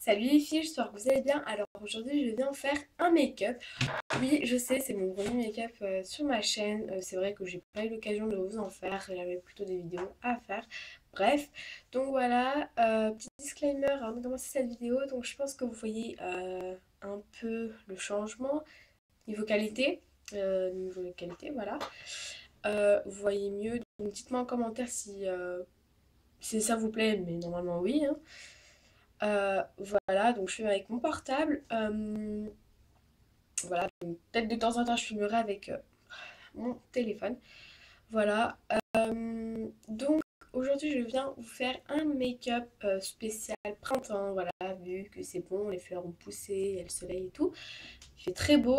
Salut les filles, j'espère que vous allez bien. Alors aujourd'hui je viens faire un make-up. Oui, je sais, c'est mon premier make-up sur ma chaîne. C'est vrai que j'ai pas eu l'occasion de vous en faire. J'avais plutôt des vidéos à faire. Bref, donc voilà, petit disclaimer avant de commencer cette vidéo. Donc je pense que vous voyez un peu le changement niveau qualité. Niveau qualité, voilà. Vous voyez mieux. Donc dites-moi en commentaire si ça vous plaît, mais normalement oui, hein. Voilà, donc je filme avec mon portable. Voilà, donc peut-être de temps en temps je filmerai avec mon téléphone. Voilà. Donc aujourd'hui je viens vous faire un make-up spécial printemps. Voilà, vu que c'est bon, les fleurs ont poussé, il y a le soleil et tout. Il fait très beau.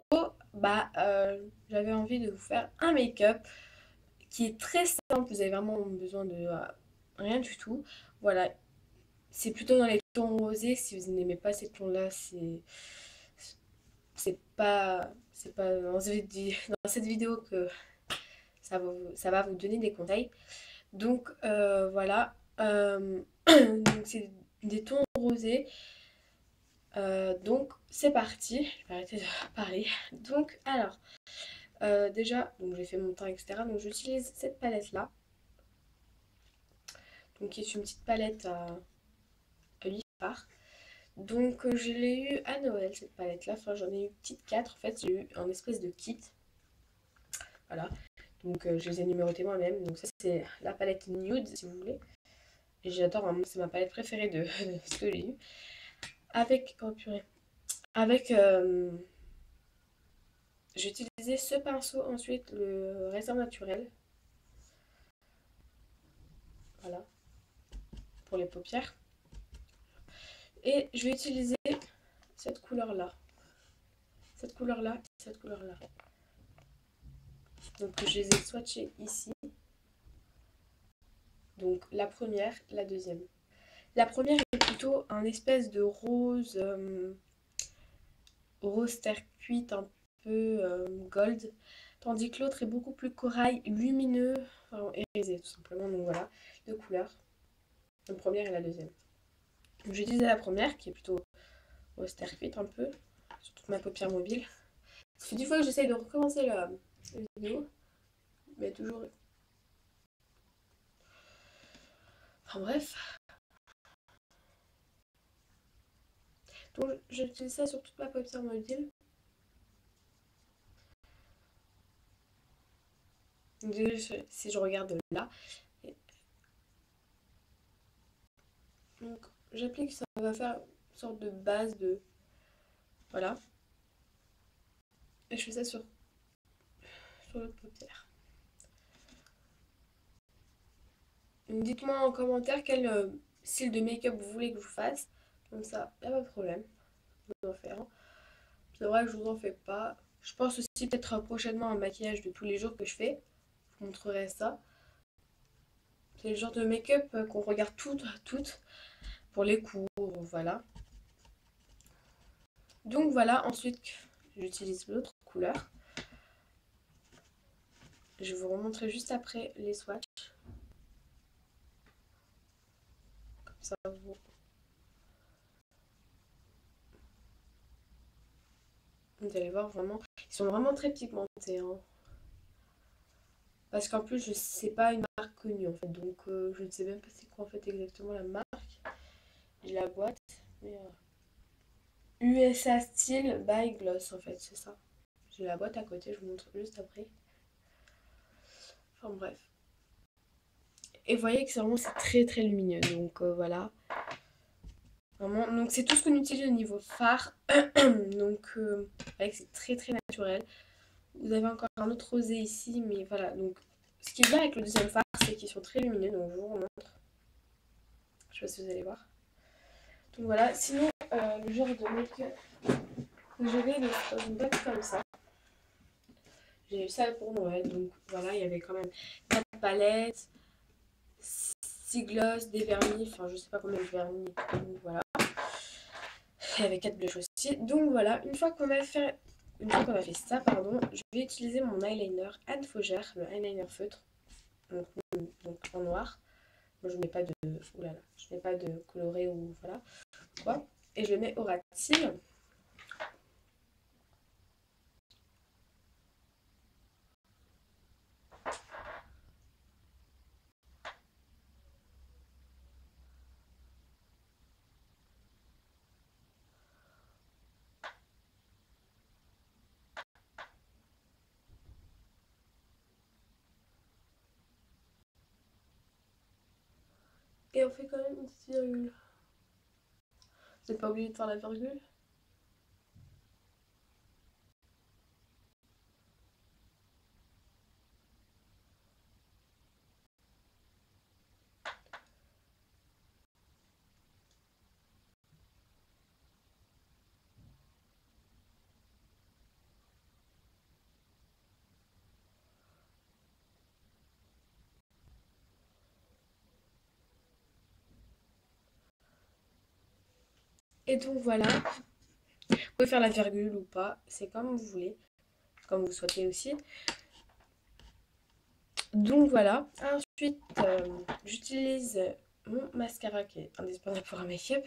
J'avais envie de vous faire un make-up qui est très simple. Vous avez vraiment besoin de rien du tout. Voilà, c'est plutôt dans les tons rosés. Si vous n'aimez pas ces tons-là, c'est pas dans cette vidéo que ça va vous donner des conseils. Donc voilà. Donc c'est des tons rosés. Donc c'est parti. Je vais arrêter de parler. Donc alors, déjà, donc j'ai fait mon teint, etc. Donc j'utilise cette palette-là. Donc qui est une petite palette à 8 fards. Donc je l'ai eu à Noël cette palette là, enfin j'en ai eu une petite 4 en fait, j'ai eu un espèce de kit. Voilà, donc je les ai numérotées moi-même, donc ça c'est la palette nude si vous voulez. Et j'adore, hein, c'est ma palette préférée de ce que j'ai eu. Avec, oh purée, avec, j'ai utilisé ce pinceau ensuite, le raisin naturel. Voilà, pour les paupières. Et je vais utiliser cette couleur là. Cette couleur là, cette couleur là. Donc je les ai swatchés ici. Donc la première, la deuxième. La première est plutôt un espèce de rose, rose terre cuite, un peu gold. Tandis que l'autre est beaucoup plus corail, lumineux, enfin, irisé tout simplement. Donc voilà, deux couleurs. La première et la deuxième. Donc j'ai utilisé la première qui est plutôt rose terre cuite un peu, surtout ma paupière mobile. Ça fait 10 fois que j'essaye de recommencer la vidéo, mais toujours... Enfin bref. Donc j'utilise ça sur toute ma paupière mobile. Donc si je regarde là, donc j'applique, ça va faire une sorte de base de... Voilà. Et je fais ça sur l'autre paupière. Donc dites-moi en commentaire quel style de make-up vous voulez que je vous fasse. Comme ça, il n'y a pas de problème. Je vous en faire un. C'est vrai que je vous en fais pas. Je pense aussi peut-être prochainement un maquillage de tous les jours que je fais. Je vous montrerai ça. C'est le genre de make-up qu'on regarde toutes pour les cours, voilà. Donc voilà, ensuite j'utilise l'autre couleur. Je vais vous remontrer juste après les swatchs. Comme ça vous allez voir vraiment, ils sont vraiment très pigmentés, hein. Parce qu'en plus, je sais pas une marque connue en fait, donc je ne sais même pas c'est quoi en fait exactement la marque. J'ai la boîte, mais USA Style by Gloss en fait, c'est ça. J'ai la boîte à côté, je vous montre juste après. Enfin bref. Et vous voyez que c'est très très lumineux, donc voilà. Vraiment, donc c'est tout ce qu'on utilise au niveau fard. Donc avec c'est très très naturel. Vous avez encore un autre rosé ici, mais voilà. Donc ce qui est bien avec le deuxième fard, c'est qu'ils sont très lumineux, donc je vous remontre. Je sais pas si vous allez voir. Donc voilà, sinon le genre de make-up que j'avais dans une boîte comme ça. J'ai eu ça pour Noël, donc voilà, il y avait quand même 4 palettes, 6 gloss, des vernis, enfin je sais pas combien de vernis, donc voilà. Il y avait 4 blushs aussi. Donc voilà, une fois qu'on a fait ça, pardon, je vais utiliser mon eyeliner Anne Faugère, le eyeliner feutre, donc en noir. Moi je mets pas de, oulala, je mets pas de coloré ou voilà quoi. et je le mets au ras de cils. Et on fait quand même une petite virgule. Vous n'êtes pas obligé de faire la virgule. Et donc voilà, vous pouvez faire la virgule ou pas, c'est comme vous voulez, comme vous souhaitez aussi. Donc voilà, ensuite j'utilise mon mascara qui est indispensable pour un make-up,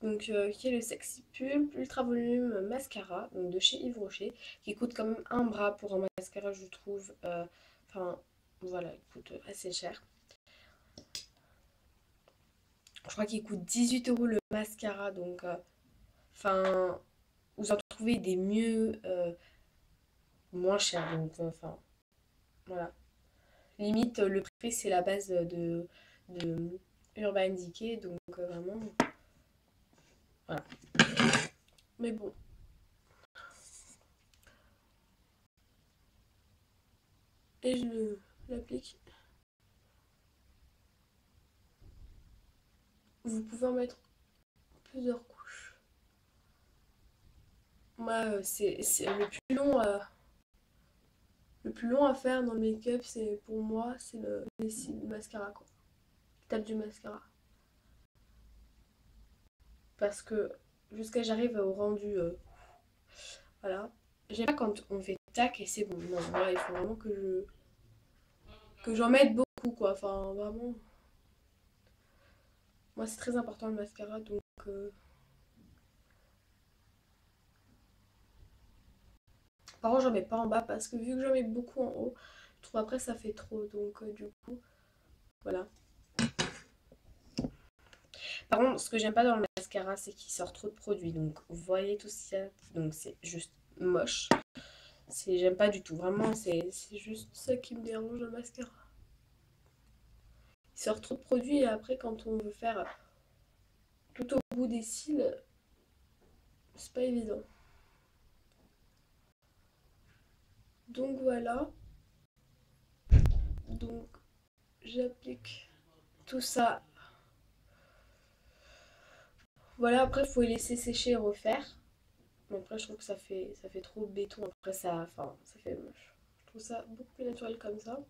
donc qui est le Sexy Pulp Ultra Volume Mascara, donc de chez Yves Rocher, qui coûte quand même un bras pour un mascara, je trouve. Enfin voilà, il coûte assez cher. Je crois qu'il coûte 18 € le mascara, donc enfin vous en trouvez des mieux moins chers, donc enfin voilà. Limite, le prix, c'est la base de Urban Decay, donc vraiment, voilà. Mais bon. Et je l'applique. Vous pouvez en mettre plusieurs couches. Moi, c'est le plus long à faire dans le make-up, c'est pour moi, c'est le mascara, quoi. L'étape du mascara. Parce que jusqu'à j'arrive au rendu, voilà. J'aime pas quand on fait tac et c'est bon. Non, voilà, il faut vraiment que j'en mette beaucoup, quoi. Enfin, vraiment. Moi, c'est très important le mascara, donc par contre, j'en mets pas en bas parce que vu que j'en mets beaucoup en haut, je trouve après ça fait trop, donc du coup, voilà. Par contre, ce que j'aime pas dans le mascara, c'est qu'il sort trop de produits, donc vous voyez tout ça, donc c'est juste moche. J'aime pas du tout, vraiment, c'est juste ça qui me dérange dans le mascara. Il sort trop de produits et après, quand on veut faire tout au bout des cils, c'est pas évident. Donc voilà, donc j'applique tout ça. Voilà, après, il faut les laisser sécher et refaire. Mais après, je trouve que ça fait trop béton. Après, enfin, ça fait moche. Je trouve ça beaucoup plus naturel comme ça.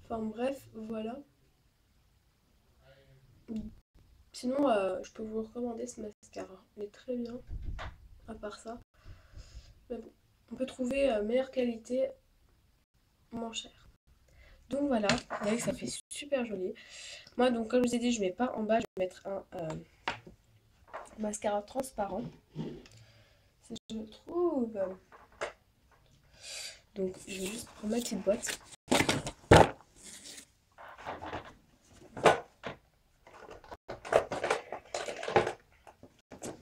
Enfin, bref, voilà. Sinon, je peux vous recommander ce mascara. Il est très bien, à part ça. Mais bon, on peut trouver meilleure qualité, moins cher. Donc voilà, vous voyez que ça fait super joli. Moi, donc, comme je vous ai dit, je ne mets pas en bas, je vais mettre un mascara transparent. Si je le trouve. Donc, je vais juste prendre ma petite boîte.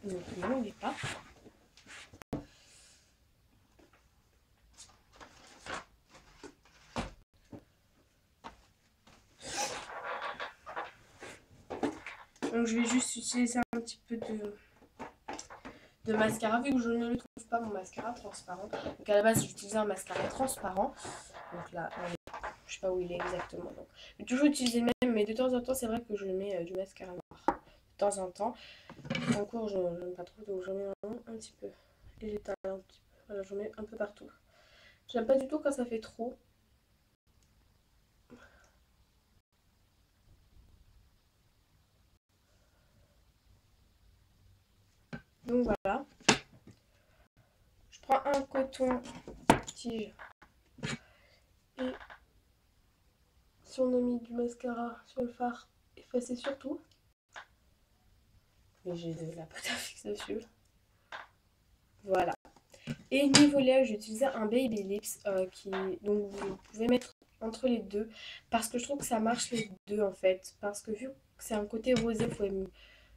Donc, non, il n'est pas. Donc, je vais juste utiliser un petit peu de mascara, vu que je ne le trouve pas mon mascara transparent. Donc, à la base, j'utilisais un mascara transparent. Donc là, je sais pas où il est exactement. Donc, je vais toujours utiliser le même, mais de temps en temps, c'est vrai que je mets du mascara noir. De temps en temps. En cours, je n'aime pas trop, donc j'en mets vraiment un petit peu. Et j'étale un petit peu. Voilà, j'en mets un peu partout. J'aime pas du tout quand ça fait trop. Donc voilà. Je prends un coton tige. Et si on a mis du mascara sur le fard, effacez surtout. mais j'ai de la pâte à fixe dessus. Voilà. Et niveau lèvres, j'ai utilisé un Baby Lips donc vous pouvez mettre entre les deux parce que je trouve que ça marche les deux en fait. Parce que vu que c'est un côté rosé, vous pouvez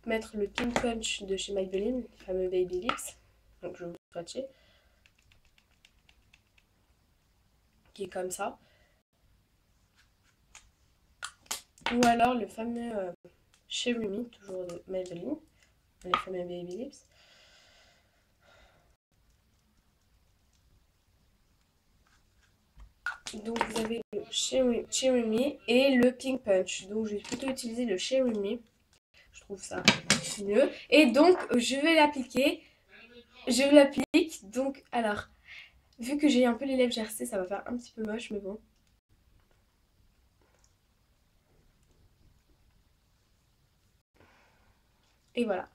mettre le Pink Punch de chez Maybelline, le fameux Baby Lips. Donc je vais vous swatcher. Qui est comme ça. Ou alors le fameux Cherry Me, toujours de Maybelline, les fameux Baby Lips. Donc vous avez le Cherry Me et le Pink Punch. Donc je vais plutôt utiliser le Cherry Me. Je trouve ça mieux. Et donc je vais l'appliquer. Je l'applique. Donc alors, vu que j'ai un peu les lèvres gercées, ça va faire un petit peu moche, mais bon. Et voilà.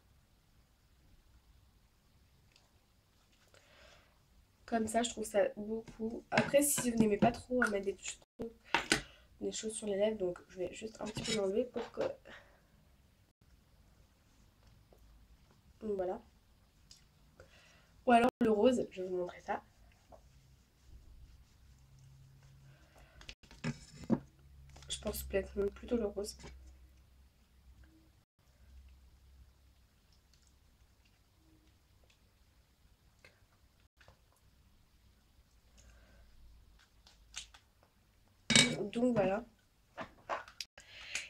Comme ça, je trouve ça beaucoup. Après, si vous n'aimez pas trop mettre des choses sur les lèvres, donc je vais juste un petit peu l'enlever pour que... Donc, voilà. Ou alors le rose, je vais vous montrer ça. Je pense peut-être plutôt le rose. Donc voilà.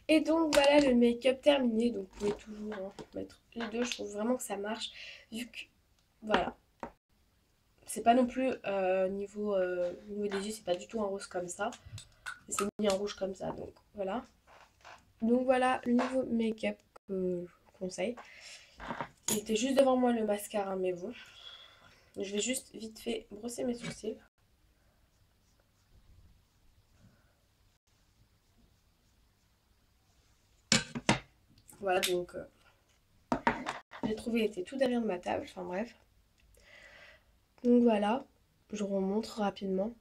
Et donc voilà le make-up terminé. Donc vous pouvez toujours mettre les deux. Je trouve vraiment que ça marche. Vu que, voilà. C'est pas non plus niveau des yeux, c'est pas du tout un rose comme ça. C'est mis en rouge comme ça. Donc voilà. Donc voilà le nouveau make-up que je vous conseille. Il était juste devant moi le mascara, mais bon. Je vais juste vite fait brosser mes sourcils. Voilà, donc j'ai trouvé, il était tout derrière ma table, enfin bref. Donc voilà, je vous remontre rapidement.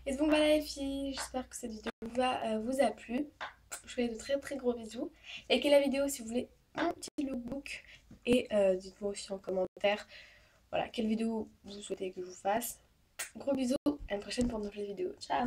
Et donc voilà les filles, j'espère que cette vidéo vous a plu. Je vous fais de très très gros bisous. Likez la vidéo si vous voulez un petit lookbook. Et dites-moi aussi en commentaire voilà, quelle vidéo vous souhaitez que je vous fasse. Gros bisous, à une prochaine pour une nouvelle vidéo. Ciao!